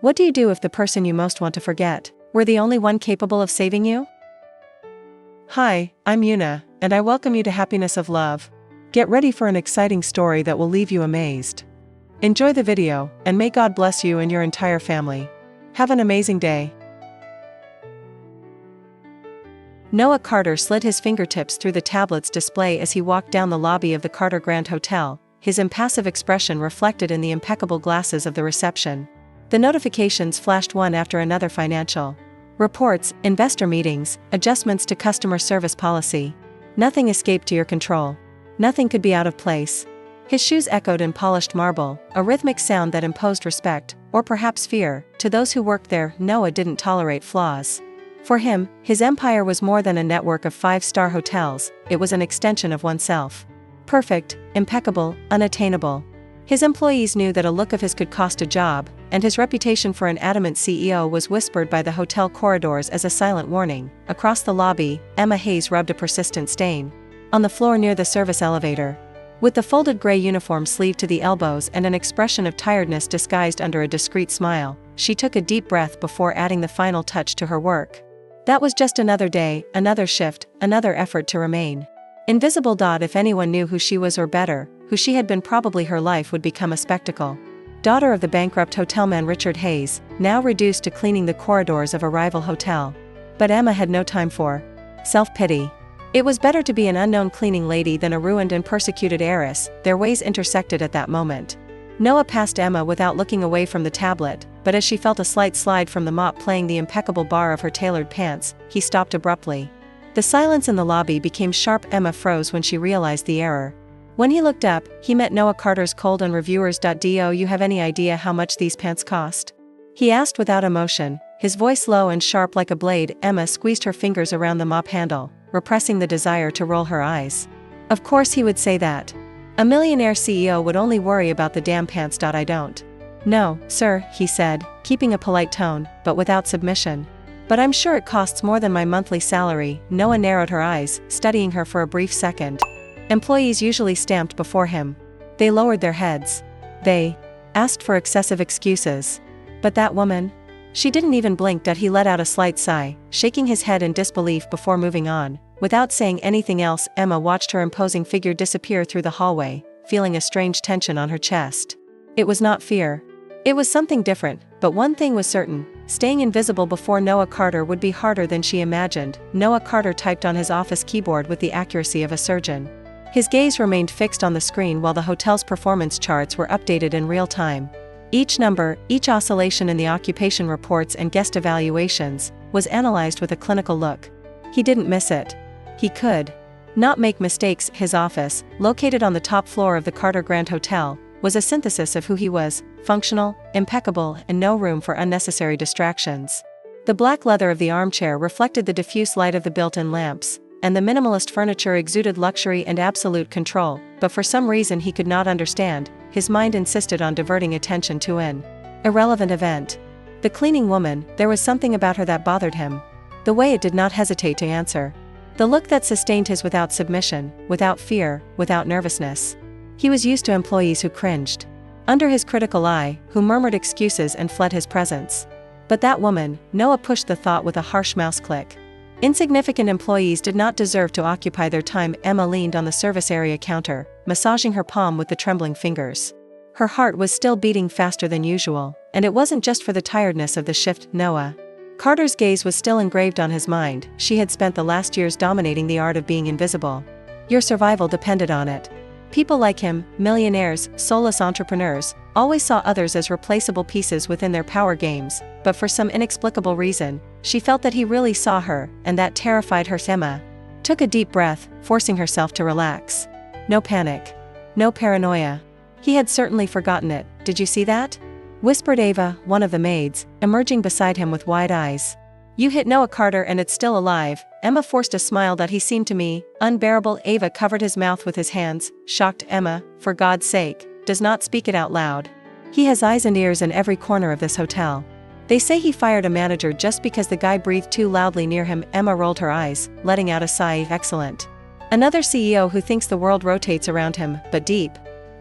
What do you do if the person you most want to forget were the only one capable of saving you? Hi, I'm Yuna, and I welcome you to Happiness of Love. Get ready for an exciting story that will leave you amazed. Enjoy the video, and may God bless you and your entire family. Have an amazing day. Noah Carter slid his fingertips through the tablet's display as he walked down the lobby of the Carter Grand Hotel, his impassive expression reflected in the impeccable glasses of the reception. The notifications flashed one after another: financial reports, investor meetings, adjustments to customer service policy. Nothing escaped to your control. Nothing could be out of place. His shoes echoed in polished marble, a rhythmic sound that imposed respect, or perhaps fear, to those who worked there. Noah didn't tolerate flaws. For him, his empire was more than a network of five-star hotels, it was an extension of oneself. Perfect, impeccable, unattainable. His employees knew that a look of his could cost a job, and his reputation for an adamant CEO was whispered by the hotel corridors as a silent warning. Across the lobby, Emma Hayes rubbed a persistent stain on the floor near the service elevator. With the folded gray uniform sleeved to the elbows and an expression of tiredness disguised under a discreet smile, she took a deep breath before adding the final touch to her work. That was just another day, another shift, another effort to remain invisible. If anyone knew who she was, or better, who she had been, probably her life would become a spectacle. Daughter of the bankrupt hotelman Richard Hayes, now reduced to cleaning the corridors of a rival hotel. But Emma had no time for self-pity. It was better to be an unknown cleaning lady than a ruined and persecuted heiress. Their ways intersected at that moment. Noah passed Emma without looking away from the tablet, but as she felt a slight slide from the mop playing the impeccable bar of her tailored pants, he stopped abruptly. The silence in the lobby became sharp. Emma froze when she realized the error. When he looked up, he met Noah Carter's cold and reviewers. Do you have any idea how much these pants cost? He asked without emotion, his voice low and sharp like a blade. Emma squeezed her fingers around the mop handle, repressing the desire to roll her eyes. Of course he would say that. A millionaire CEO would only worry about the damn pants. I don't know, sir, he said, keeping a polite tone, but without submission. But I'm sure it costs more than my monthly salary. Noah narrowed her eyes, studying her for a brief second. Employees usually stamped before him. They lowered their heads. They asked for excessive excuses. But that woman? She didn't even blink. He let out a slight sigh, shaking his head in disbelief before moving on. Without saying anything else, Emma watched her imposing figure disappear through the hallway, feeling a strange tension on her chest. It was not fear. It was something different, but one thing was certain: staying invisible before Noah Carter would be harder than she imagined. Noah Carter typed on his office keyboard with the accuracy of a surgeon. His gaze remained fixed on the screen while the hotel's performance charts were updated in real time. Each number, each oscillation in the occupation reports and guest evaluations, was analyzed with a clinical look. He didn't miss it. He could not make mistakes. His office, located on the top floor of the Carter Grand Hotel, was a synthesis of who he was: functional, impeccable, and no room for unnecessary distractions. The black leather of the armchair reflected the diffuse light of the built-in lamps, and the minimalist furniture exuded luxury and absolute control. But for some reason he could not understand, his mind insisted on diverting attention to an irrelevant event. The cleaning woman. There was something about her that bothered him. The way it did not hesitate to answer. The look that sustained his, without submission, without fear, without nervousness. He was used to employees who cringed under his critical eye, who murmured excuses and fled his presence. But that woman, Noah pushed the thought with a harsh mouse click. Insignificant employees did not deserve to occupy their time. Emma leaned on the service area counter, massaging her palm with the trembling fingers. Her heart was still beating faster than usual, and it wasn't just for the tiredness of the shift. Noah Carter's gaze was still engraved on his mind. She had spent the last years dominating the art of being invisible. Your survival depended on it. People like him, millionaires, soulless entrepreneurs, always saw others as replaceable pieces within their power games, but for some inexplicable reason, she felt that he really saw her, and that terrified her. Emma took a deep breath, forcing herself to relax. No panic. No paranoia. He had certainly forgotten it. Did you see that? Whispered Ava, one of the maids, emerging beside him with wide eyes. You hit Noah Carter and it's still alive. Emma forced a smile that he seemed to me unbearable. Ava covered his mouth with his hands, shocked. Emma, for God's sake, does not speak it out loud. He has eyes and ears in every corner of this hotel. They say he fired a manager just because the guy breathed too loudly near him. Emma rolled her eyes, letting out a sigh. Excellent. Another CEO who thinks the world rotates around him, but deep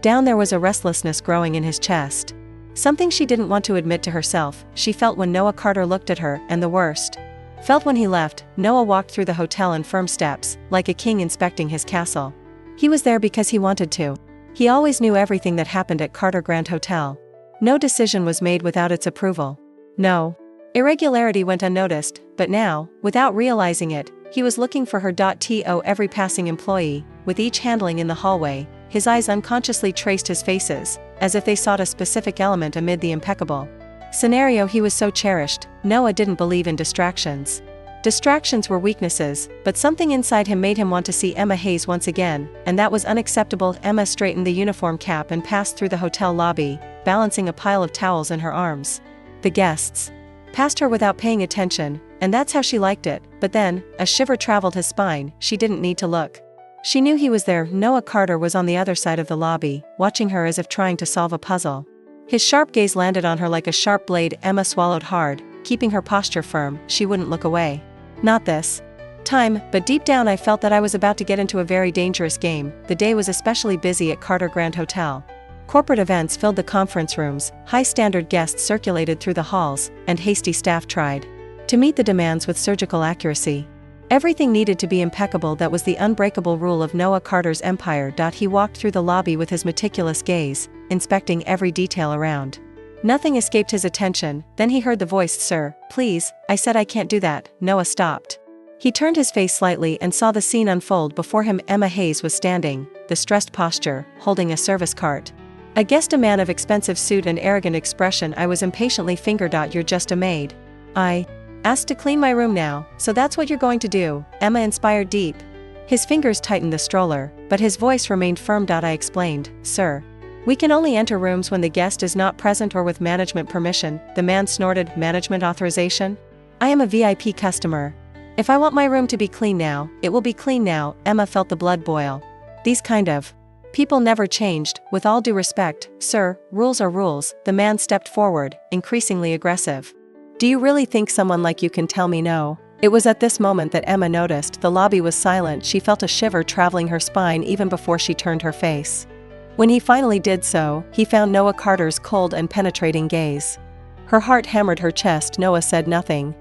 down there was a restlessness growing in his chest. Something she didn't want to admit to herself, she felt when Noah Carter looked at her, and the worst felt when he left. Noah walked through the hotel in firm steps, like a king inspecting his castle. He was there because he wanted to. He always knew everything that happened at Carter Grand Hotel. No decision was made without its approval. No irregularity went unnoticed, but now, without realizing it, he was looking for her. To every passing employee, with each handling in the hallway, his eyes unconsciously traced his faces, as if they sought a specific element amid the impeccable scenario he was so cherished. Noah didn't believe in distractions. Distractions were weaknesses, but something inside him made him want to see Emma Hayes once again, and that was unacceptable. Emma straightened the uniform cap and passed through the hotel lobby, balancing a pile of towels in her arms. The guests passed her without paying attention, and that's how she liked it. But then, a shiver traveled his spine. She didn't need to look. She knew he was there. Noah Carter was on the other side of the lobby, watching her as if trying to solve a puzzle. His sharp gaze landed on her like a sharp blade. Emma swallowed hard, keeping her posture firm. She wouldn't look away. Not this time, but deep down I felt that I was about to get into a very dangerous game. The day was especially busy at Carter Grand Hotel. Corporate events filled the conference rooms, high-standard guests circulated through the halls, and hasty staff tried to meet the demands with surgical accuracy. Everything needed to be impeccable. That was the unbreakable rule of Noah Carter's empire. He walked through the lobby with his meticulous gaze, inspecting every detail around. Nothing escaped his attention. Then he heard the voice, "Sir, please, I said I can't do that." Noah stopped. He turned his face slightly and saw the scene unfold before him. Emma Hayes was standing, the stressed posture, holding a service cart. A guest, a man of expensive suit and arrogant expression. I was impatiently finger. "You're just a maid. I asked to clean my room now, so that's what you're going to do." Emma inspired deep. His fingers tightened the stroller, but his voice remained firm. I explained, "Sir, we can only enter rooms when the guest is not present or with management permission." The man snorted. "Management authorization? I am a VIP customer. If I want my room to be clean now, it will be clean now." Emma felt the blood boil. These kind of people never changed. "With all due respect, sir, rules are rules." The man stepped forward, increasingly aggressive. "Do you really think someone like you can tell me no?" It was at this moment that Emma noticed the lobby was silent. She felt a shiver traveling her spine even before she turned her face. When he finally did so, he found Noah Carter's cold and penetrating gaze. Her heart hammered her chest. Noah said nothing.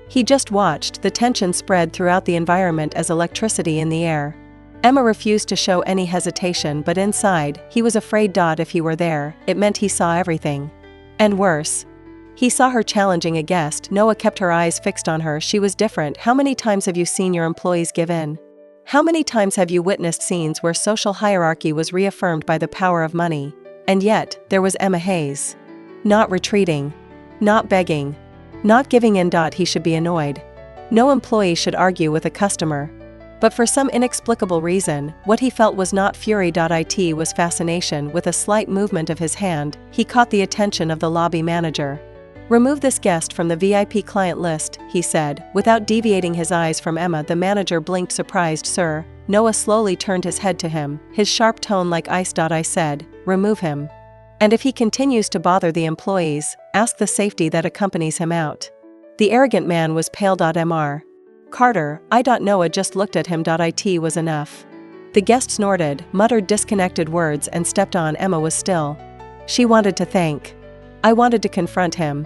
He just watched. The tension spread throughout the environment as electricity in the air. Emma refused to show any hesitation, but inside, he was afraid. If he were there, it meant he saw everything. And worse, he saw her challenging a guest. Noah kept her eyes fixed on her. She was different. How many times have you seen your employees give in? How many times have you witnessed scenes where social hierarchy was reaffirmed by the power of money? And yet, there was Emma Hayes. Not retreating. Not begging. Not giving in. He should be annoyed. No employee should argue with a customer. But for some inexplicable reason, what he felt was not fury. It was fascination. With a slight movement of his hand, he caught the attention of the lobby manager. "Remove this guest from the VIP client list," he said, without deviating his eyes from Emma. The manager blinked, surprised. "Sir?" Noah slowly turned his head to him, his sharp tone like ice. "I said, remove him. And if he continues to bother the employees, ask the safety that accompanies him out." The arrogant man was pale. Mr. Carter, Noah just looked at him. It was enough. The guest snorted, muttered disconnected words and stepped on. Emma was still. She wanted to thank. I wanted to confront him.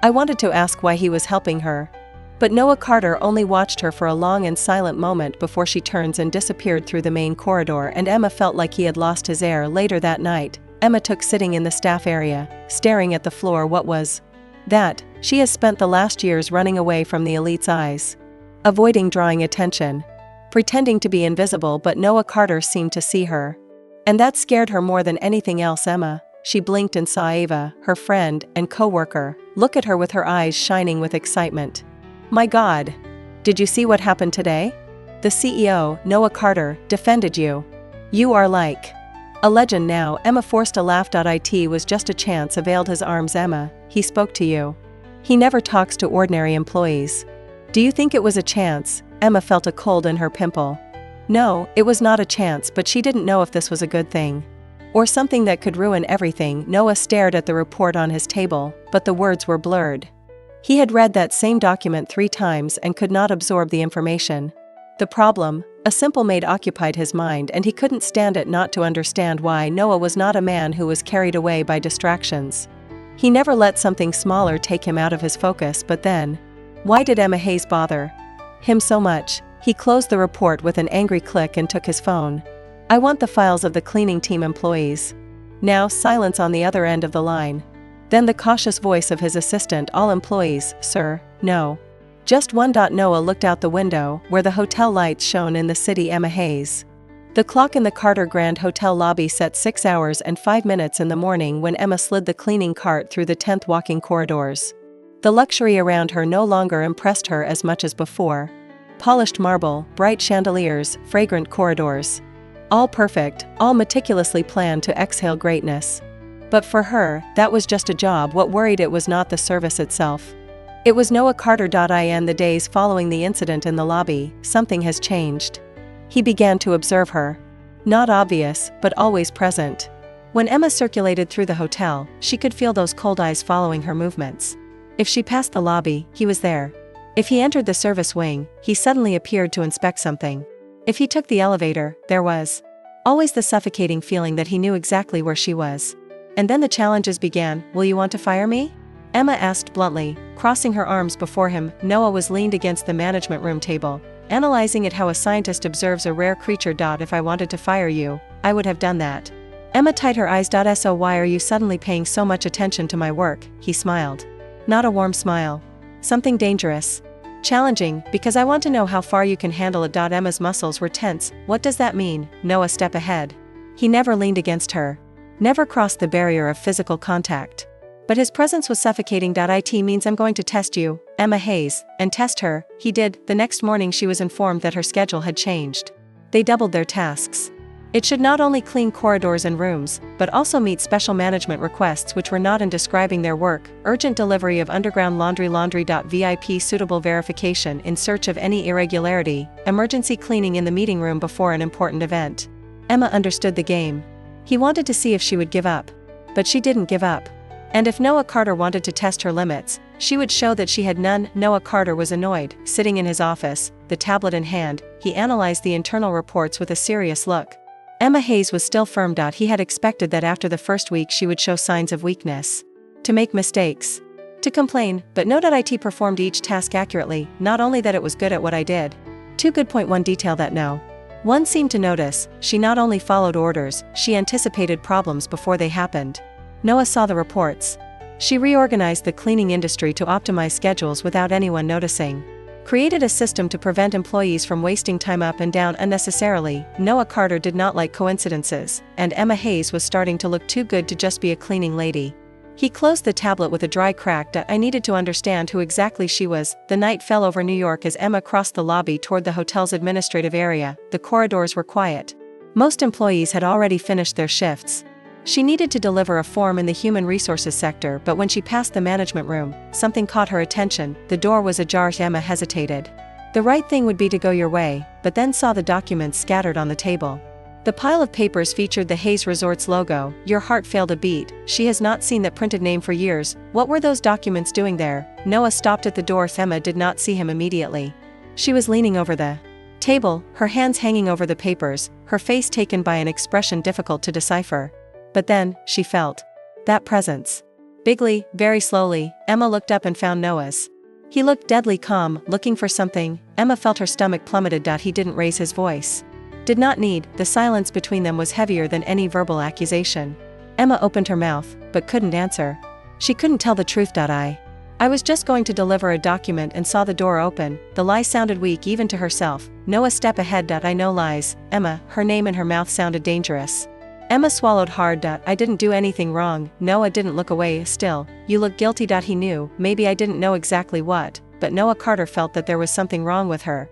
I wanted to ask why he was helping her. But Noah Carter only watched her for a long and silent moment before she turned and disappeared through the main corridor, and Emma felt like he had lost his air. Later that night, Emma took sitting in the staff area, staring at the floor. What was that? She has spent the last years running away from the elite's eyes. Avoiding drawing attention. Pretending to be invisible, but Noah Carter seemed to see her. And that scared her more than anything else. Emma. She blinked and saw Ava, her friend and co-worker, look at her with her eyes shining with excitement. "My God! Did you see what happened today? The CEO, Noah Carter, defended you. You are like a legend now." Emma forced a laugh. It was just a chance availed his arms. "Emma, he spoke to you. He never talks to ordinary employees. Do you think it was a chance?" Emma felt a cold in her pimple. No, it was not a chance, but she didn't know if this was a good thing. Or something that could ruin everything. Noah stared at the report on his table, but the words were blurred. He had read that same document 3 times and could not absorb the information. The problem, a simple maid, occupied his mind, and he couldn't stand it not to understand why Noah was not a man who was carried away by distractions. He never let something smaller take him out of his focus. But then, why did Emma Hayes bother him so much? He closed the report with an angry click and took his phone. I want the files of the cleaning team employees. Now silence on the other end of the line. Then the cautious voice of his assistant, all employees, sir, no. Just one. Noah looked out the window, where the hotel lights shone in the city. Emma Hayes. The clock in the Carter Grand Hotel lobby set 6 hours and 5 minutes in the morning when Emma slid the cleaning cart through the 10th walking corridors. The luxury around her no longer impressed her as much as before. Polished marble, bright chandeliers, fragrant corridors. All perfect, all meticulously planned to exhale greatness. But for her, that was just a job. What worried it was not the service itself. It was Noah Carter. In the days following the incident in the lobby, something has changed. He began to observe her. Not obvious, but always present. When Emma circulated through the hotel, she could feel those cold eyes following her movements. If she passed the lobby, he was there. If he entered the service wing, he suddenly appeared to inspect something. If he took the elevator, there was always the suffocating feeling that he knew exactly where she was. And then the challenges began. Will you want to fire me? Emma asked bluntly, crossing her arms before him. Noah was leaned against the management room table, analyzing it how a scientist observes a rare creature. If I wanted to fire you, I would have done that. Emma tied her eyes. So why are you suddenly paying so much attention to my work? He smiled. Not a warm smile. Something dangerous. Challenging, because I want to know how far you can handle it. Emma's muscles were tense. What does that mean? Noah stepped ahead. He never leaned against her. Never crossed the barrier of physical contact. But his presence was suffocating. It means I'm going to test you, Emma Hayes, and test her. He did. The next morning she was informed that her schedule had changed. They doubled their tasks. It should not only clean corridors and rooms, but also meet special management requests which were not in describing their work. Urgent delivery of underground laundry. VIP suitable verification in search of any irregularity. Emergency cleaning in the meeting room before an important event. Emma understood the game. He wanted to see if she would give up. But she didn't give up. And if Noah Carter wanted to test her limits, she would show that she had none. Noah Carter was annoyed. Sitting in his office, the tablet in hand, he analyzed the internal reports with a serious look. Emma Hayes was still firm. He had expected that after the first week she would show signs of weakness. To make mistakes. To complain, but no. It performed each task accurately, not only that it was good at what I did. 2 good. 1 detail that no one seemed to notice. She not only followed orders, she anticipated problems before they happened. Noah saw the reports. She reorganized the cleaning industry to optimize schedules without anyone noticing. Created a system to prevent employees from wasting time up and down unnecessarily. Noah Carter did not like coincidences, and Emma Hayes was starting to look too good to just be a cleaning lady. He closed the tablet with a dry crack. I needed to understand who exactly she was. The night fell over New York as Emma crossed the lobby toward the hotel's administrative area. The corridors were quiet. Most employees had already finished their shifts. She needed to deliver a form in the human resources sector, but when she passed the management room, something caught her attention. The door was ajar. Emma hesitated. The right thing would be to go your way, but then saw the documents scattered on the table. The pile of papers featured the Hayes Resorts logo. Your heart failed a beat. She has not seen that printed name for years. What were those documents doing there? Noah stopped at the door. Emma did not see him immediately. She was leaning over the table, her hands hanging over the papers, her face taken by an expression difficult to decipher. But then, she felt that presence. Bigly, very slowly, Emma looked up and found Noah's. He looked deadly calm, looking for something. Emma felt her stomach plummeted. He didn't raise his voice. Did not need. The silence between them was heavier than any verbal accusation. Emma opened her mouth, but couldn't answer. She couldn't tell the truth. I was just going to deliver a document and saw the door open. The lie sounded weak even to herself. Noah step ahead. I know lies. Emma, her name in her mouth sounded dangerous. Emma swallowed hard. I didn't do anything wrong. Noah didn't look away. Still, you look guilty. He knew, maybe I didn't know exactly what, but Noah Carter felt that there was something wrong with her.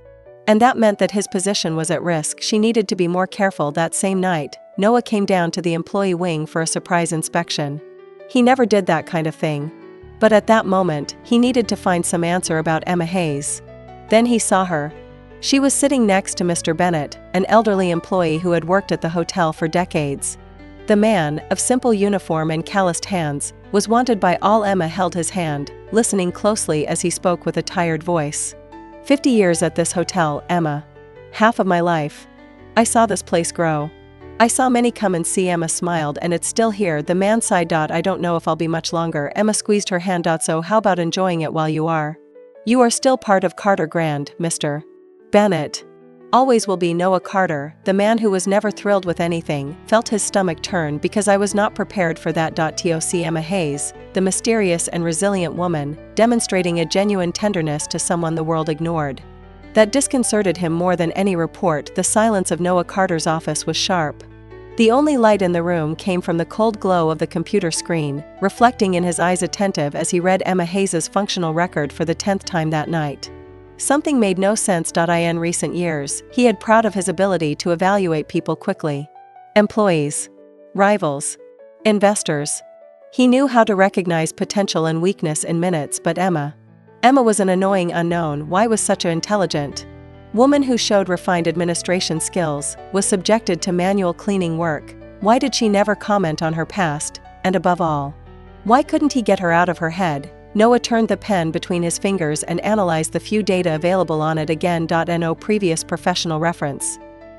And that meant that his position was at risk. She needed to be more careful. That same night, Noah came down to the employee wing for a surprise inspection. He never did that kind of thing. But at that moment, he needed to find some answer about Emma Hayes. Then he saw her. She was sitting next to Mr. Bennett, an elderly employee who had worked at the hotel for decades. The man, of simple uniform and calloused hands, was wanted by all. Emma held his hand, listening closely as he spoke with a tired voice. 50 years at this hotel, Emma. Half of my life. I saw this place grow. I saw many come and see. Emma smiled. And it's still here, the man sighed. I don't know if I'll be much longer. Emma squeezed her hand. So how about enjoying it while you are? You are still part of Carter Grand, Mr. Bennett. Always will be. Noah Carter, the man who was never thrilled with anything, felt his stomach turn because I was not prepared for that. Toc Emma Hayes, the mysterious and resilient woman, demonstrating a genuine tenderness to someone the world ignored. That disconcerted him more than any report. The silence of Noah Carter's office was sharp. The only light in the room came from the cold glow of the computer screen, reflecting in his eyes, attentive as he read Emma Hayes's functional record for the 10th time that night. Something made no sense. In recent years, he had proud of his ability to evaluate people quickly. Employees, rivals, investors. He knew how to recognize potential and weakness in minutes. But Emma was an annoying unknown. Why was such an intelligent woman who showed refined administration skills, was subjected to manual cleaning work? Why did she never comment on her past? And above all, why couldn't he get her out of her head? Noah turned the pen between his fingers and analyzed the few data available on it again. No previous professional reference.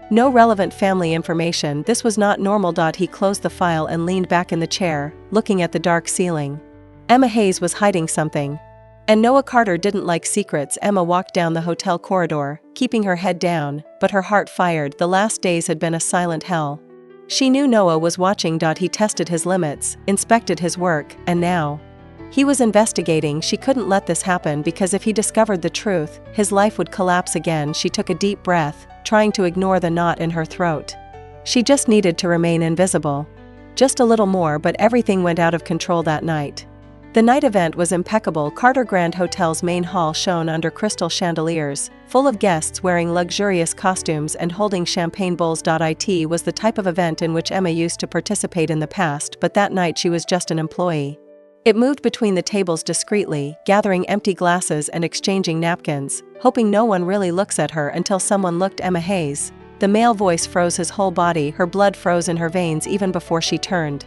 No relevant family information. This was not normal. He closed the file and leaned back in the chair, looking at the dark ceiling. Emma Hayes was hiding something. And Noah Carter didn't like secrets. Emma walked down the hotel corridor, keeping her head down, but her heart fired. The last days had been a silent hell. She knew Noah was watching. He tested his limits, inspected his work, and now he was investigating. She couldn't let this happen because if he discovered the truth, his life would collapse again. She took a deep breath, trying to ignore the knot in her throat. She just needed to remain invisible. Just a little more, but everything went out of control that night. The night event was impeccable. Carter Grand Hotel's main hall shone under crystal chandeliers, full of guests wearing luxurious costumes and holding champagne bowls. It was the type of event in which Emma used to participate in the past, but that night she was just an employee. It moved between the tables discreetly, gathering empty glasses and exchanging napkins, hoping no one really looks at her until someone looked. Emma Hayes. The male voice froze his whole body. Her blood froze in her veins even before she turned.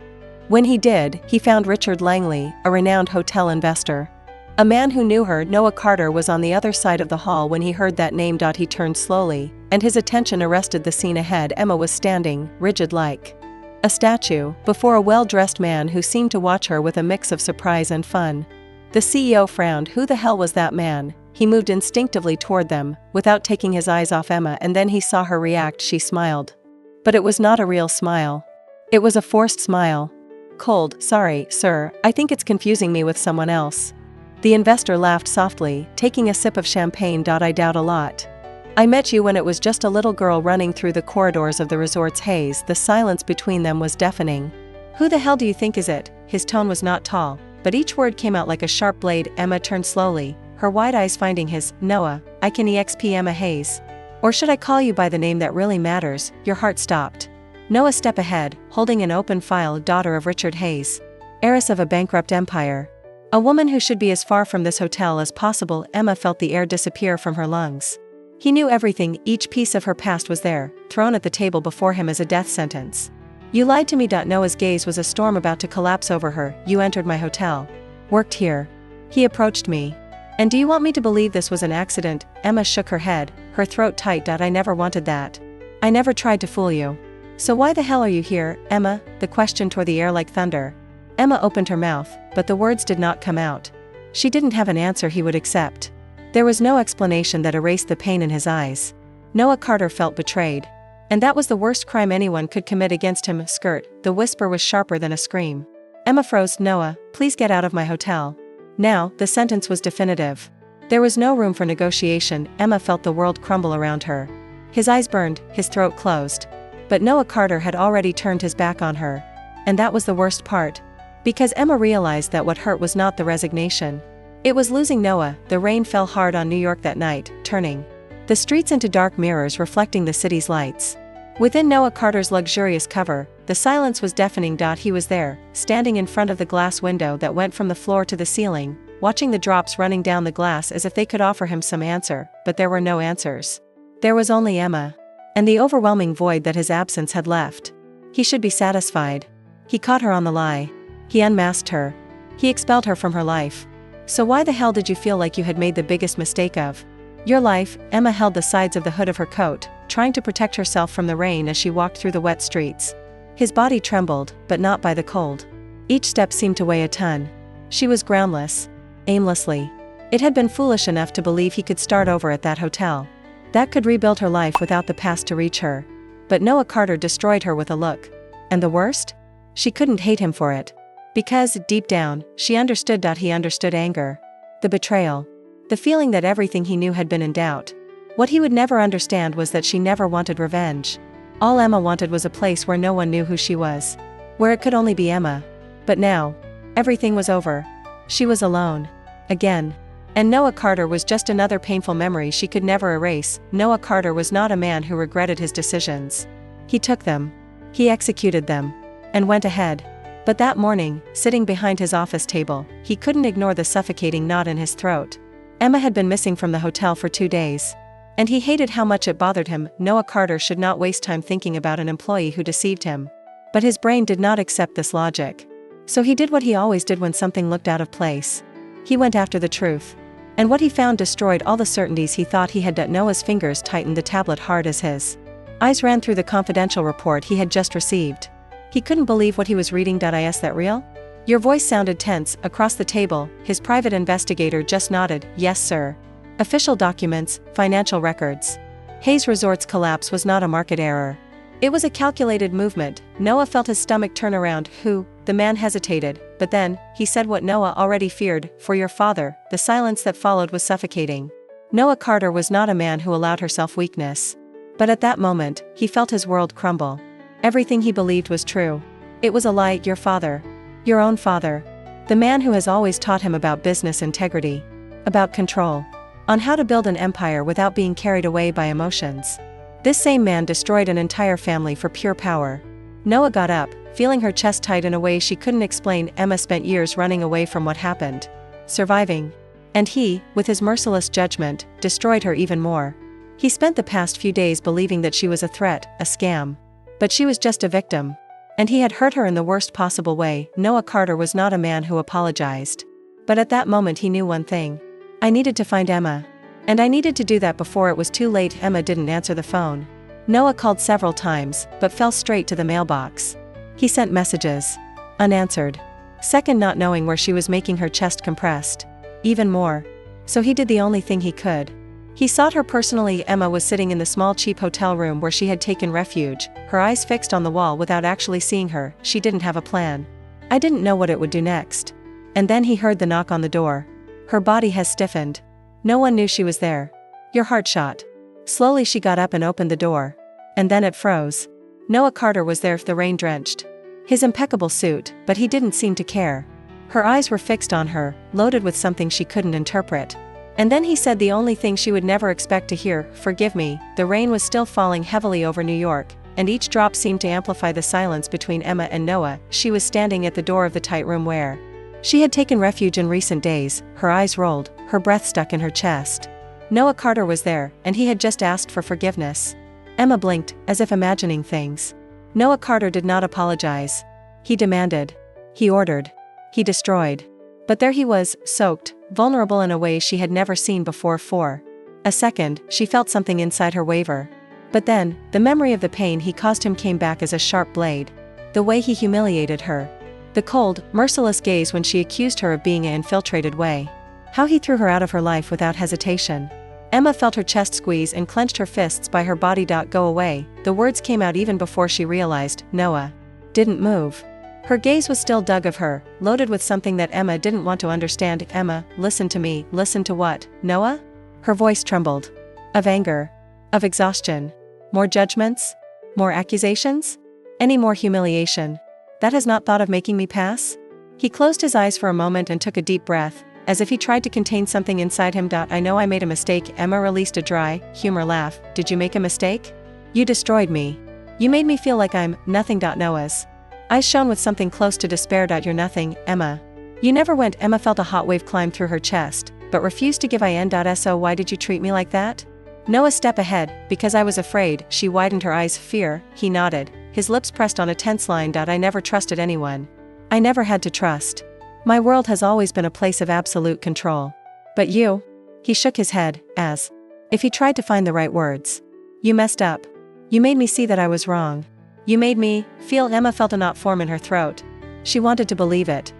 When he did, he found Richard Langley, a renowned hotel investor. A man who knew her. Noah Carter was on the other side of the hall when he heard that name. He turned slowly, and his attention arrested the scene ahead. Emma was standing, rigid like a statue, before a well-dressed man who seemed to watch her with a mix of surprise and fun. The CEO frowned. Who the hell was that man? He moved instinctively toward them, without taking his eyes off Emma, and then he saw her react. She smiled. But it was not a real smile. It was a forced smile. Cold. Sorry, sir, I think it's confusing me with someone else. The investor laughed softly, taking a sip of champagne. I doubt a lot. I met you when it was just a little girl running through the corridors of the resort's haze. The silence between them was deafening. Who the hell do you think is it? His tone was not tall, but each word came out like a sharp blade. Emma turned slowly, her wide eyes finding his. Noah, I can exp Emma Hayes. Or should I call you by the name that really matters? Your heart stopped. Noah stepped ahead, holding an open file. Daughter of Richard Hayes, heiress of a bankrupt empire. A woman who should be as far from this hotel as possible. Emma felt the air disappear from her lungs. He knew everything. Each piece of her past was there, thrown at the table before him as a death sentence. You lied to me. Noah's gaze was a storm about to collapse over her. You entered my hotel. Worked here. He approached me. And do you want me to believe this was an accident? Emma shook her head, her throat tight. I never wanted that. I never tried to fool you. So why the hell are you here, Emma? The question tore the air like thunder. Emma opened her mouth, but the words did not come out. She didn't have an answer he would accept. There was no explanation that erased the pain in his eyes. Noah Carter felt betrayed. And that was the worst crime anyone could commit against him. Skirt. The whisper was sharper than a scream. Emma froze. Noah, please get out of my hotel. Now. The sentence was definitive. There was no room for negotiation. Emma felt the world crumble around her. His eyes burned, his throat closed. But Noah Carter had already turned his back on her. And that was the worst part. Because Emma realized that what hurt was not the resignation. It was losing Noah. The rain fell hard on New York that night, turning the streets into dark mirrors reflecting the city's lights. Within Noah Carter's luxurious cover, the silence was deafening. He was there, standing in front of the glass window that went from the floor to the ceiling, watching the drops running down the glass as if they could offer him some answer, but there were no answers. There was only Emma. And the overwhelming void that his absence had left. He should be satisfied. He caught her on the lie. He unmasked her. He expelled her from her life. So why the hell did you feel like you had made the biggest mistake of Your life. Emma held the sides of the hood of her coat, trying to protect herself from the rain as she walked through the wet streets. His body trembled, but not by the cold. Each step seemed to weigh a ton. She was groundless. Aimlessly. It had been foolish enough to believe he could start over at that hotel. That could rebuild her life without the past to reach her. But Noah Carter destroyed her with a look. And the worst? She couldn't hate him for it. Because, deep down, she understood that he understood anger. The betrayal. The feeling that everything he knew had been in doubt. What he would never understand was that she never wanted revenge. All Emma wanted was a place where no one knew who she was. Where it could only be Emma. But now, everything was over. She was alone. Again. And Noah Carter was just another painful memory she could never erase. Noah Carter was not a man who regretted his decisions. He took them. He executed them. And went ahead. But that morning, sitting behind his office table, he couldn't ignore the suffocating knot in his throat. Emma had been missing from the hotel for 2 days. And he hated how much it bothered him. Noah Carter should not waste time thinking about an employee who deceived him. But his brain did not accept this logic. So he did what he always did when something looked out of place. He went after the truth. And what he found destroyed all the certainties he thought he had. Noah's fingers tightened the tablet hard as his eyes ran through the confidential report he had just received. He couldn't believe what he was reading. Is that real? Your voice sounded tense. Across the table, his private investigator just nodded. Yes, sir. Official documents, financial records. Hayes Resort's collapse was not a market error. It was a calculated movement. Noah felt his stomach turn around. Who? The man hesitated, but then, he said what Noah already feared. For your father. The silence that followed was suffocating. Noah Carter was not a man who allowed herself weakness. But at that moment, he felt his world crumble. Everything he believed was true. It was a lie. Your father. Your own father. The man who has always taught him about business integrity. About control. On how to build an empire without being carried away by emotions. This same man destroyed an entire family for pure power. Noah got up, feeling her chest tight in a way she couldn't explain. Emma spent years running away from what happened. Surviving. And he, with his merciless judgment, destroyed her even more. He spent the past few days believing that she was a threat, a scam. But she was just a victim. And he had hurt her in the worst possible way. Noah Carter was not a man who apologized. But at that moment he knew one thing. I needed to find Emma. And I needed to do that before it was too late. Emma didn't answer the phone. Noah called several times, but fell straight to the mailbox. He sent messages. Unanswered. Second, not knowing where she was, making her chest compressed. Even more. So he did the only thing he could. He sought her personally. Emma was sitting in the small cheap hotel room where she had taken refuge, her eyes fixed on the wall without actually seeing her. She didn't have a plan. I didn't know what it would do next. And then he heard the knock on the door. Her body has stiffened. No one knew she was there. Your heart shot. Slowly she got up and opened the door. And then it froze. Noah Carter was there, the rain drenched. His impeccable suit, but he didn't seem to care. Her eyes were fixed on her, loaded with something she couldn't interpret. And then he said the only thing she would never expect to hear, forgive me. The rain was still falling heavily over New York, and each drop seemed to amplify the silence between Emma and Noah. She was standing at the door of the tight room where she had taken refuge in recent days, her eyes rolled, her breath stuck in her chest. Noah Carter was there, and he had just asked for forgiveness. Emma blinked, as if imagining things. Noah Carter did not apologize. He demanded. He ordered. He destroyed. But there he was, soaked, vulnerable in a way she had never seen before. For a second, she felt something inside her waver. But then, the memory of the pain he caused him came back as a sharp blade. The way he humiliated her. The cold, merciless gaze when she accused her of being an infiltrated way. How he threw her out of her life without hesitation. Emma felt her chest squeeze and clenched her fists by her body. Go away. The words came out even before she realized. Noah didn't move. Her gaze was still dug of her, loaded with something that Emma didn't want to understand. Emma, listen to me. Listen to what, Noah? Her voice trembled. Of anger. Of exhaustion. More judgments? More accusations? Any more humiliation? That has not thought of making me pass? He closed his eyes for a moment and took a deep breath, as if he tried to contain something inside him. I know I made a mistake. Emma released a dry, humor laugh. Did you make a mistake? You destroyed me. You made me feel like I'm nothing. Noah's eyes shone with something close to despair. You're nothing, Emma. You never went. Emma felt a hot wave climb through her chest, but refused to give in. So why did you treat me like that? Noah, step ahead. Because I was afraid. She widened her eyes. Fear. He nodded, his lips pressed on a tense line. I never trusted anyone. I never had to trust. My world has always been a place of absolute control. But you? He shook his head, as If he tried to find the right words. You messed up. You made me see that I was wrong. You made me feel. Emma felt a knot form in her throat. She wanted to believe it.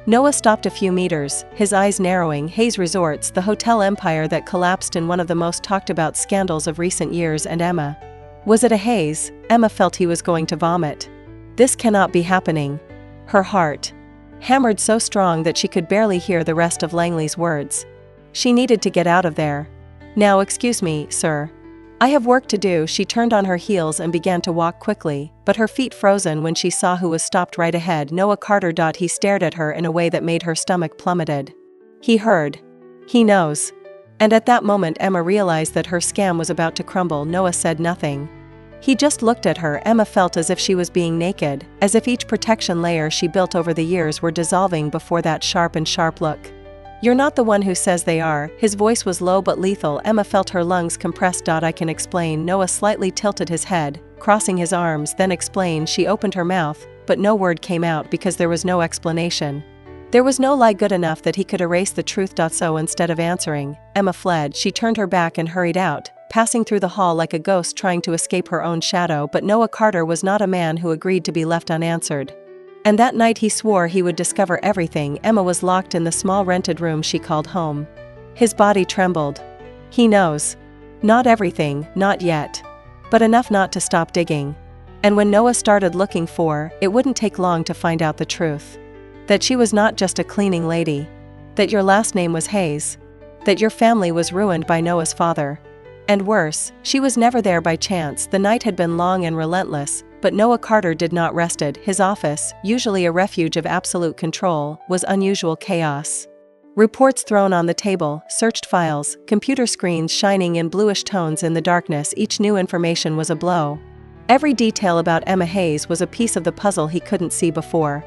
Noah stopped a few meters, his eyes narrowing. Hayes Resorts, the hotel empire that collapsed in one of the most talked about scandals of recent years. And Emma. Was it a Hayes? Emma felt he was going to vomit. This cannot be happening. Her heart hammered so strong that she could barely hear the rest of Langley's words. She needed to get out of there. Now excuse me, sir. I have work to do. She turned on her heels and began to walk quickly, but her feet frozen when she saw who was stopped right ahead. Noah Carter. He stared at her in a way that made her stomach plummeted. He heard. He knows. And at that moment Emma realized that her scam was about to crumble. Noah said nothing. He just looked at her. Emma felt as if she was being naked, as if each protection layer she built over the years were dissolving before that sharp look. You're not the one who says they are. His voice was low but lethal. Emma felt her lungs compressed. I can explain. Noah slightly tilted his head, crossing his arms. Then explain. She opened her mouth, but no word came out because there was no explanation. There was no lie good enough that he could erase the truth. So instead of answering, Emma fled. She turned her back and hurried out, passing through the hall like a ghost trying to escape her own shadow. But Noah Carter was not a man who agreed to be left unanswered. And that night he swore he would discover everything. Emma was locked in the small rented room she called home. His body trembled. He knows. Not everything, not yet. But enough not to stop digging. And when Noah started looking it wouldn't take long to find out the truth. That she was not just a cleaning lady. That your last name was Hayes. That your family was ruined by Noah's father. And worse, she was never there by chance. The night had been long and relentless, but Noah Carter did not rested. His office, usually a refuge of absolute control, was unusual chaos. Reports thrown on the table, searched files, computer screens shining in bluish tones in the darkness. Each new information was a blow. Every detail about Emma Hayes was a piece of the puzzle he couldn't see before.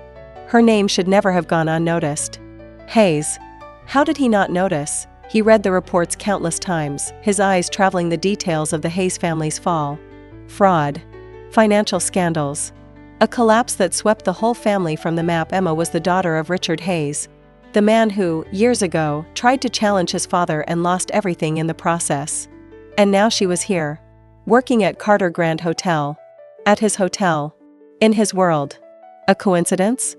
Her name should never have gone unnoticed. Hayes. How did he not notice? He read the reports countless times, his eyes traveling the details of the Hayes family's fall. Fraud. Financial scandals. A collapse that swept the whole family from the map. Emma was the daughter of Richard Hayes, the man who, years ago, tried to challenge his father and lost everything in the process. And now she was here. Working at Carter Grand Hotel. At his hotel. In his world. A coincidence?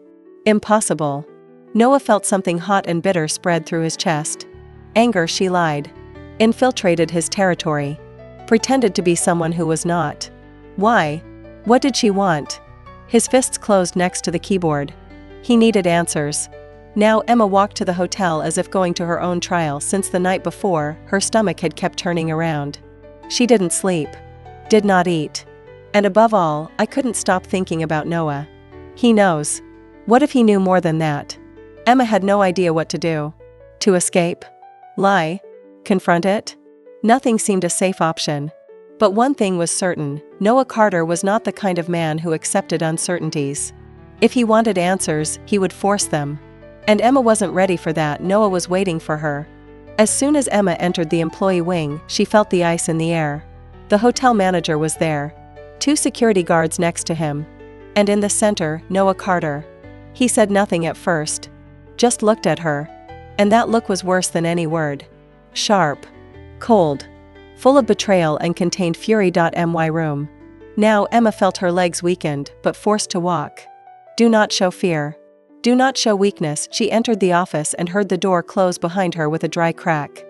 Impossible. Noah felt something hot and bitter spread through his chest. Anger. She lied. Infiltrated his territory. Pretended to be someone who was not. Why? What did she want? His fists closed next to the keyboard. He needed answers. Now Emma walked to the hotel as if going to her own trial. Since the night before, her stomach had kept turning around. She didn't sleep. Did not eat. And above all, I couldn't stop thinking about Noah. He knows. What if he knew more than that? Emma had no idea what to do. To escape? Lie? Confront it? Nothing seemed a safe option. But one thing was certain, Noah Carter was not the kind of man who accepted uncertainties. If he wanted answers, he would force them. And Emma wasn't ready for that. Noah was waiting for her. As soon as Emma entered the employee wing, she felt the ice in the air. The hotel manager was there. 2 security guards next to him. And in the center, Noah Carter. He said nothing at first. Just looked at her. And that look was worse than any word. Sharp. Cold. Full of betrayal and contained fury. My room. Now Emma felt her legs weakened, but forced to walk. Do not show fear. Do not show weakness. She entered the office and heard the door close behind her with a dry crack.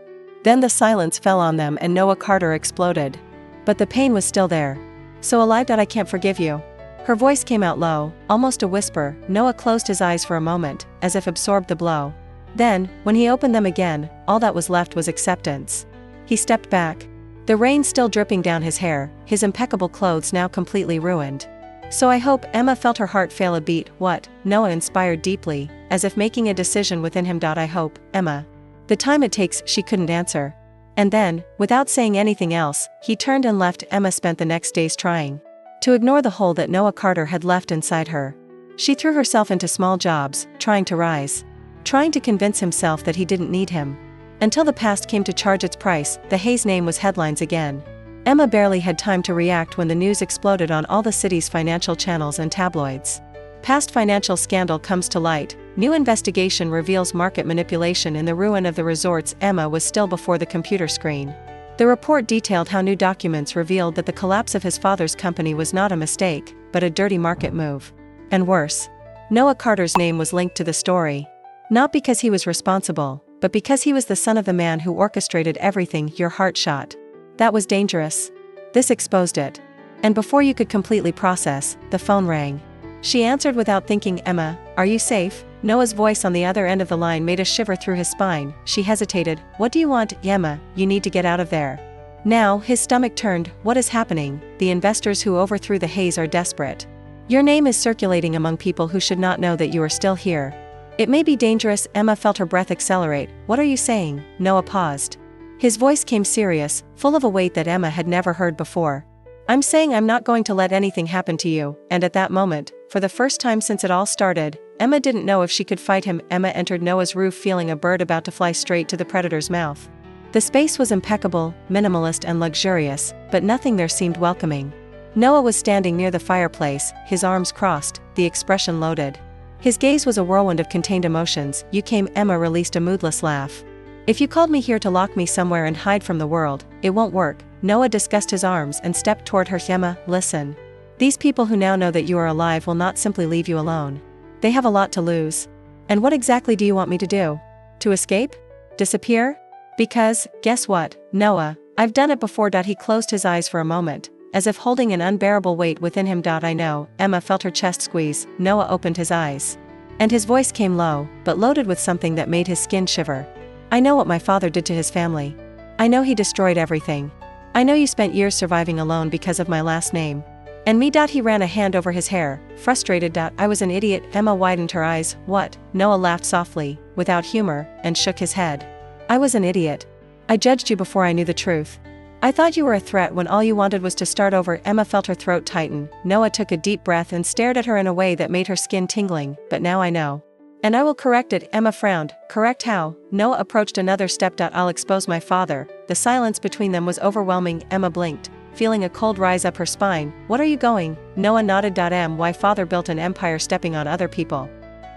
Then the silence fell on them and Noah Carter exploded. But the pain was still there. So alive that I can't forgive you. Her voice came out low, almost a whisper. Noah closed his eyes for a moment, as if absorbed the blow. Then, when he opened them again, all that was left was acceptance. He stepped back. The rain still dripping down his hair, his impeccable clothes now completely ruined. So I hope. Emma felt her heart fail a beat. What? Noah inspired deeply, as if making a decision within him. I hope, Emma. The time it takes. She couldn't answer. And then, without saying anything else, he turned and left. Emma spent the next days trying to ignore the hole that Noah Carter had left inside her. She threw herself into small jobs, trying to rise. Trying to convince himself that he didn't need him. Until the past came to charge its price, the Hayes name was headlines again. Emma barely had time to react when the news exploded on all the city's financial channels and tabloids. Past financial scandal comes to light, new investigation reveals market manipulation in the ruin of the resorts. Emma was still before the computer screen. The report detailed how new documents revealed that the collapse of his father's company was not a mistake, but a dirty market move. And worse, Noah Carter's name was linked to the story. Not because he was responsible, but because he was the son of the man who orchestrated everything. Your heart shot. That was dangerous. This exposed it. And before you could completely process, the phone rang. She answered without thinking. Emma, are you safe? Noah's voice on the other end of the line made a shiver through his spine. She hesitated. What do you want? Emma, you need to get out of there. Now, his stomach turned. What is happening? The investors who overthrew the haze are desperate. Your name is circulating among people who should not know that you are still here. It may be dangerous. Emma felt her breath accelerate. What are you saying? Noah paused. His voice came serious, full of a weight that Emma had never heard before. I'm saying I'm not going to let anything happen to you. And at that moment, for the first time since it all started, Emma didn't know if she could fight him. Emma entered Noah's roof feeling a bird about to fly straight to the predator's mouth. The space was impeccable, minimalist and luxurious, but nothing there seemed welcoming. Noah was standing near the fireplace, his arms crossed, the expression loaded. His gaze was a whirlwind of contained emotions. You came. Emma released a moodless laugh. If you called me here to lock me somewhere and hide from the world, it won't work. Noah discussed his arms and stepped toward her. Emma, listen. These people who now know that you are alive will not simply leave you alone. They have a lot to lose. And what exactly do you want me to do? To escape? Disappear? Because, guess what, Noah, I've done it before. He closed his eyes for a moment, as if holding an unbearable weight within him. I know. Emma felt her chest squeeze. Noah opened his eyes. And his voice came low, but loaded with something that made his skin shiver. I know what my father did to his family. I know he destroyed everything. I know you spent years surviving alone because of my last name. And me. He ran a hand over his hair, frustrated. I was an idiot. Emma widened her eyes. What? Noah laughed softly, without humor, and shook his head. I was an idiot. I judged you before I knew the truth. I thought you were a threat when all you wanted was to start over. Emma felt her throat tighten. Noah took a deep breath and stared at her in a way that made her skin tingling. But now I know. And I will correct it. Emma frowned. Correct how? Noah approached another step. I'll expose my father. The silence between them was overwhelming. Emma blinked, feeling a cold rise up her spine. What are you going? Noah nodded. My father built an empire stepping on other people.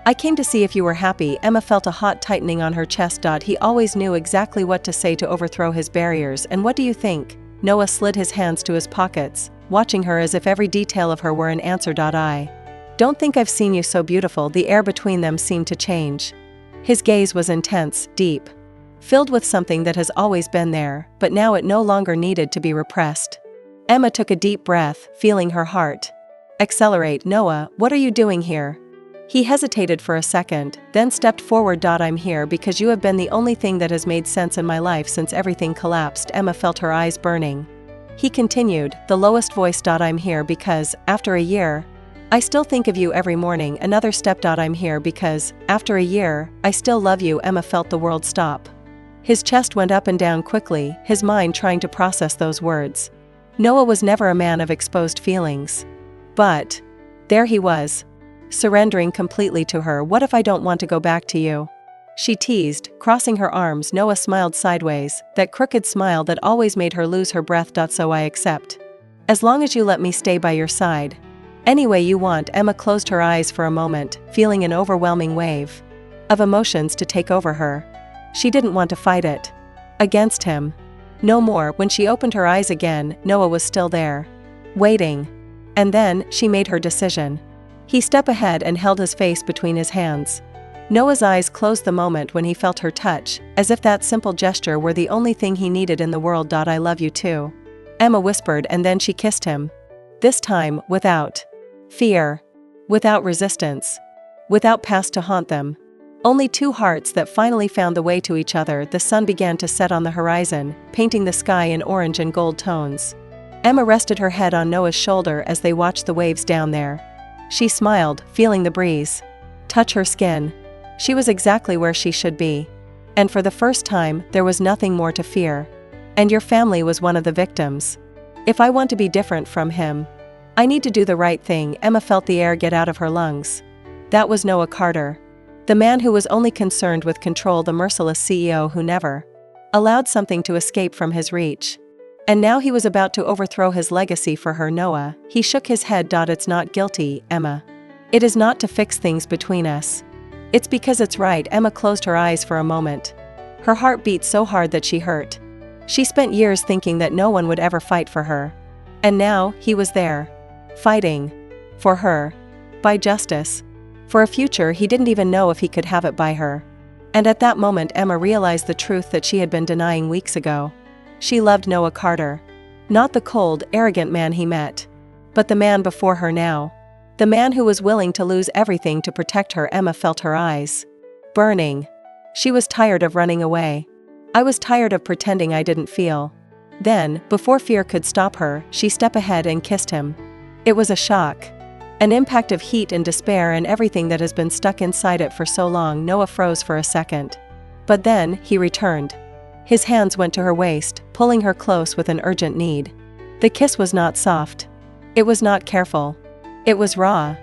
I came to see if you were happy. Emma felt a hot tightening on her chest. He always knew exactly what to say to overthrow his barriers. And what do you think? Noah slid his hands to his pockets, watching her as if every detail of her were an answer. I don't think I've seen you so beautiful. The air between them seemed to change. His gaze was intense, deep, filled with something that has always been there, but now it no longer needed to be repressed. Emma took a deep breath, feeling her heart accelerate. Noah, what are you doing here? He hesitated for a second, then stepped forward. I'm here because you have been the only thing that has made sense in my life since everything collapsed. Emma felt her eyes burning. He continued, the lowest voice. I'm here because, after a year, I still think of you every morning. Another step. I'm here because, after a year, I still love you. Emma felt the world stop. His chest went up and down quickly, his mind trying to process those words. Noah was never a man of exposed feelings. But there he was, surrendering completely to her. What if I don't want to go back to you? She teased, crossing her arms. Noah smiled sideways, that crooked smile that always made her lose her breath. So I accept. As long as you let me stay by your side. Any way you want. Emma closed her eyes for a moment, feeling an overwhelming wave of emotions to take over her. She didn't want to fight it against him. No more. When she opened her eyes again, Noah was still there, waiting. And then, she made her decision. He stepped ahead and held his face between his hands. Noah's eyes closed the moment when he felt her touch, as if that simple gesture were the only thing he needed in the world. I love you too, Emma whispered, and then she kissed him. This time, without fear, without resistance, without past to haunt them. Only two hearts that finally found the way to each other. The sun began to set on the horizon, painting the sky in orange and gold tones. Emma rested her head on Noah's shoulder as they watched the waves down there. She smiled, feeling the breeze touch her skin. She was exactly where she should be. And for the first time, there was nothing more to fear. And your family was one of the victims. If I want to be different from him, I need to do the right thing. Emma felt the air get out of her lungs. That was Noah Carter. The man who was only concerned with control, the merciless CEO who never allowed something to escape from his reach. And now he was about to overthrow his legacy for her. Noah, he shook his head. It's not guilty, Emma. It is not to fix things between us. It's because it's right. Emma closed her eyes for a moment. Her heart beat so hard that she hurt. She spent years thinking that no one would ever fight for her. And now, he was there. Fighting. For her. By justice. For a future he didn't even know if he could have it by her. And at that moment Emma realized the truth that she had been denying weeks ago. She loved Noah Carter. Not the cold, arrogant man he met. But the man before her now. The man who was willing to lose everything to protect her. Emma felt her eyes burning. She was tired of running away. I was tired of pretending I didn't feel. Then, before fear could stop her, she stepped ahead and kissed him. It was a shock. An impact of heat and despair and everything that has been stuck inside it for so long. Noah froze for a second. But then, he returned. His hands went to her waist, pulling her close with an urgent need. The kiss was not soft. It was not careful. It was raw.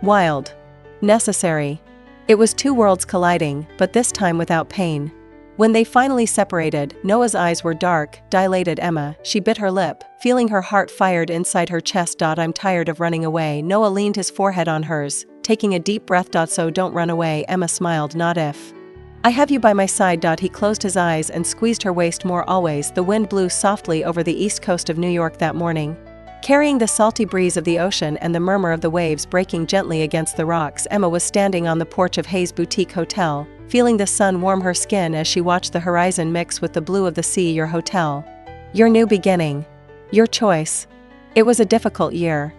Wild. Necessary. It was two worlds colliding, but this time without pain. When they finally separated, Noah's eyes were dark, dilated. Emma, she bit her lip, feeling her heart fired inside her chest. I'm tired of running away. Noah leaned his forehead on hers, taking a deep breath. So don't run away. Emma smiled. Not if I have you by my side. He closed his eyes and squeezed her waist more. Always. The wind blew softly over the east coast of New York that morning, carrying the salty breeze of the ocean and the murmur of the waves breaking gently against the rocks. Emma was standing on the porch of Hayes Boutique Hotel, feeling the sun warm her skin as she watched the horizon mix with the blue of the sea. Your hotel. Your new beginning. Your choice. It was a difficult year.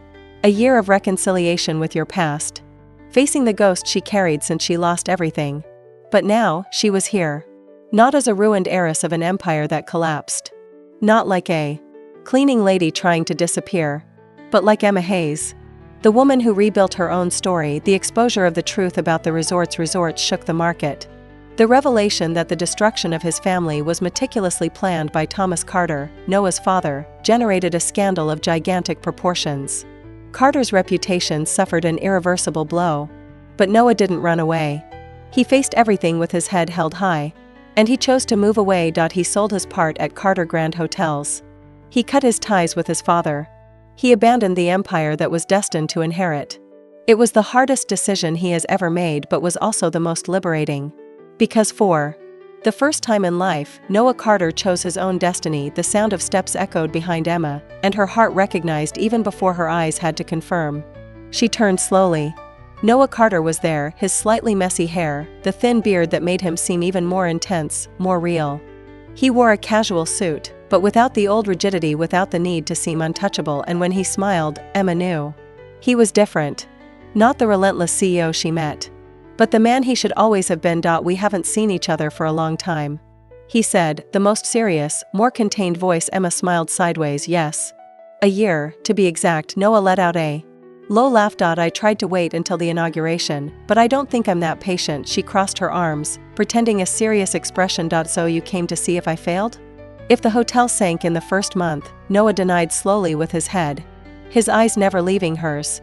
A year of reconciliation with your past. Facing the ghost she carried since she lost everything. But now, she was here. Not as a ruined heiress of an empire that collapsed. Not like a cleaning lady trying to disappear. But like Emma Hayes. The woman who rebuilt her own story. The exposure of the truth about the resorts shook the market. The revelation that the destruction of his family was meticulously planned by Thomas Carter, Noah's father, generated a scandal of gigantic proportions. Carter's reputation suffered an irreversible blow. But Noah didn't run away. He faced everything with his head held high. And he chose to move away. He sold his part at Carter Grand Hotels. He cut his ties with his father. He abandoned the empire that was destined to inherit. It was the hardest decision he has ever made, but was also the most liberating. Because for the first time in life, Noah Carter chose his own destiny. The sound of steps echoed behind Emma, and her heart recognized even before her eyes had to confirm. She turned slowly. Noah Carter was there, his slightly messy hair, the thin beard that made him seem even more intense, more real. He wore a casual suit, but without the old rigidity, without the need to seem untouchable, and when he smiled, Emma knew. He was different. Not the relentless CEO she met. But the man he should always have been. We haven't seen each other for a long time, he said, the most serious, more contained voice. Emma smiled sideways. Yes. A year, to be exact. Noah let out a low laugh. I tried to wait until the inauguration, but I don't think I'm that patient. She crossed her arms, pretending a serious expression. So you came to see if I failed? If the hotel sank in the first month, Noah denied slowly with his head, his eyes never leaving hers.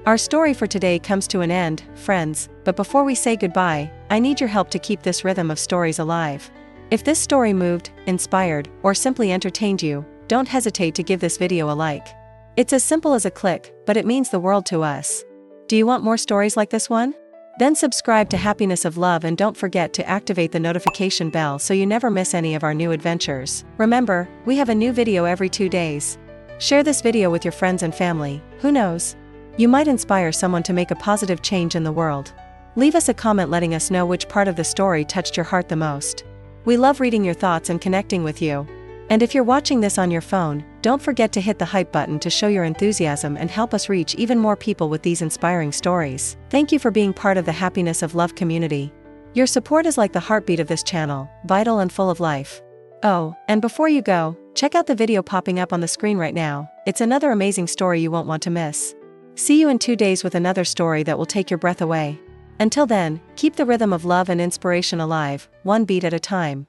Our story for today comes to an end, friends, but before we say goodbye, I need your help to keep this rhythm of stories alive. If this story moved, inspired, or simply entertained you, don't hesitate to give this video a like. It's as simple as a click, but it means the world to us. Do you want more stories like this one? Then subscribe to Happiness of Love and don't forget to activate the notification bell so you never miss any of our new adventures. Remember, we have a new video every 2 days. Share this video with your friends and family. Who knows? You might inspire someone to make a positive change in the world. Leave us a comment letting us know which part of the story touched your heart the most. We love reading your thoughts and connecting with you. And if you're watching this on your phone, don't forget to hit the hype button to show your enthusiasm and help us reach even more people with these inspiring stories. Thank you for being part of the Happiness of Love community. Your support is like the heartbeat of this channel, vital and full of life. Oh, and before you go, check out the video popping up on the screen right now. It's another amazing story you won't want to miss. See you in 2 days with another story that will take your breath away. Until then, keep the rhythm of love and inspiration alive, one beat at a time.